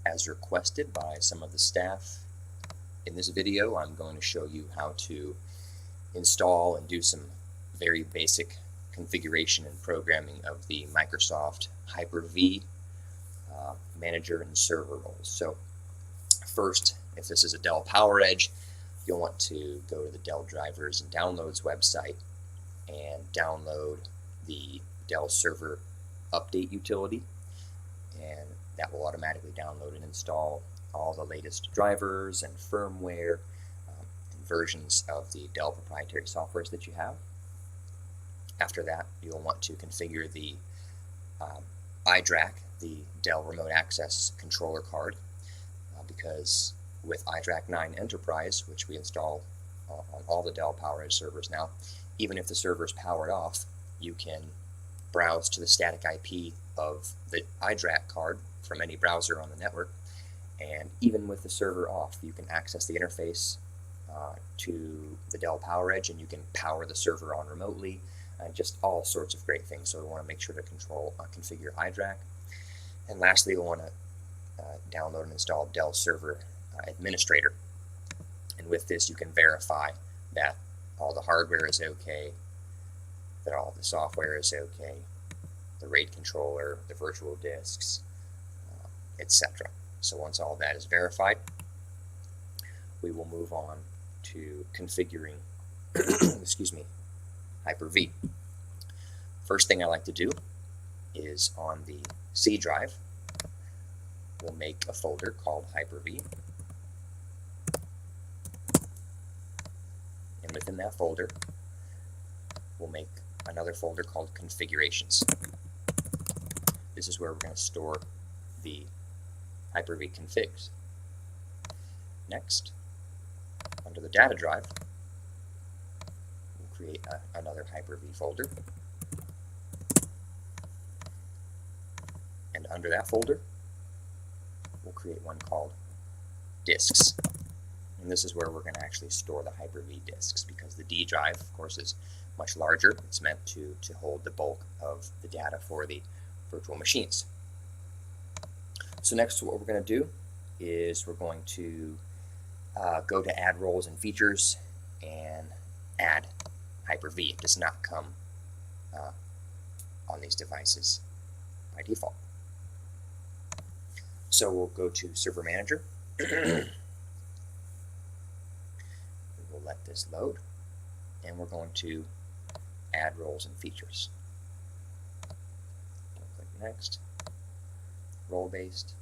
as requested by some of the staff. In this video, I'm going to show you how to install and do some very basic configuration and programming of the Microsoft Hyper-V manager and server roles. So first, if this is a Dell PowerEdge, you'll want to go to the Dell Drivers and Downloads website and download the Dell Server Update utility, and that will automatically download and install all the latest drivers and firmware and versions of the Dell proprietary softwares that you have. After that, you'll want to configure the iDRAC, the Dell Remote Access Controller card, because with iDRAC 9 Enterprise, which we install on all the Dell PowerEdge servers now, even if the server is powered off, you can browse to the static IP of the iDRAC card from any browser on the network, and even with the server off, you can access the interface to the Dell PowerEdge, and you can power the server on remotely, and just all sorts of great things. So we want to make sure to configure iDRAC. And lastly, you'll want to download and install Dell Server Administrator. And with this, you can verify that all the hardware is okay, that all the software is okay, the RAID controller, the virtual disks, etc. So once all that is verified, we will move on to configuring excuse me, Hyper-V. First thing I like to do is on the C drive, we'll make a folder called Hyper-V. And within that folder, we'll make another folder called Configurations. This is where we're going to store the Hyper-V configs. Next, under the data drive, we'll create another Hyper-V folder. And under that folder, we'll create one called Disks. And this is where we're going to actually store the Hyper-V disks, because the D drive, of course, is much larger. It's meant to hold the bulk of the data for the virtual machines. So next, what we're going to do is we're going to go to Add Roles and Features and add Hyper-V. It does not come on these devices by default. So we'll go to Server Manager. We'll let this load, and we're going to add roles and features. We'll click Next. Role-based.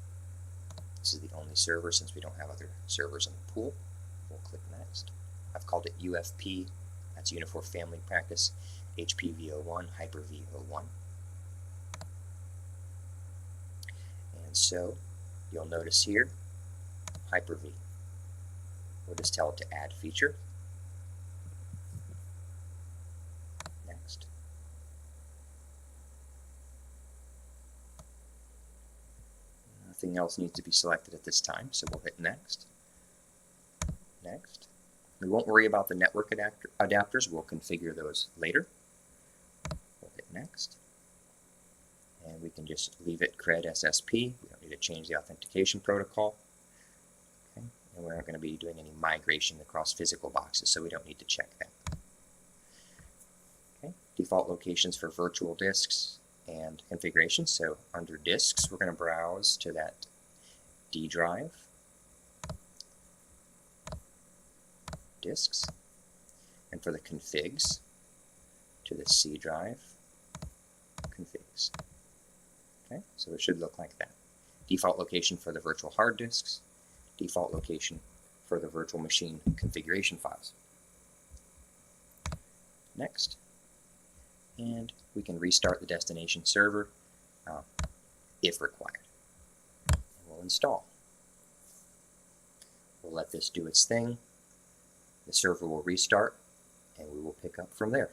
This is the only server since we don't have other servers in the pool. We'll click Next. I've called it UFP. That's Uniform Family Practice. HPV01, Hyper-V01. And so you'll notice here, Hyper-V. We'll just tell it to add feature. Next. Nothing else needs to be selected at this time, so we'll hit Next. Next. We won't worry about the network adapters. We'll configure those later. We'll hit Next. And we can just leave it CRED SSP. We don't need to change the authentication protocol. Okay. And we're not going to be doing any migration across physical boxes, so we don't need to check that. Okay. Default locations for virtual disks and configurations. So under disks, we're going to browse to that D drive, disks, and for the configs, to the C drive, configs. Okay, so it should look like that. Default location for the virtual hard disks, default location for the virtual machine configuration files. Next. And we can restart the destination server if required. And we'll install. We'll let this do its thing. The server will restart, and we will pick up from there.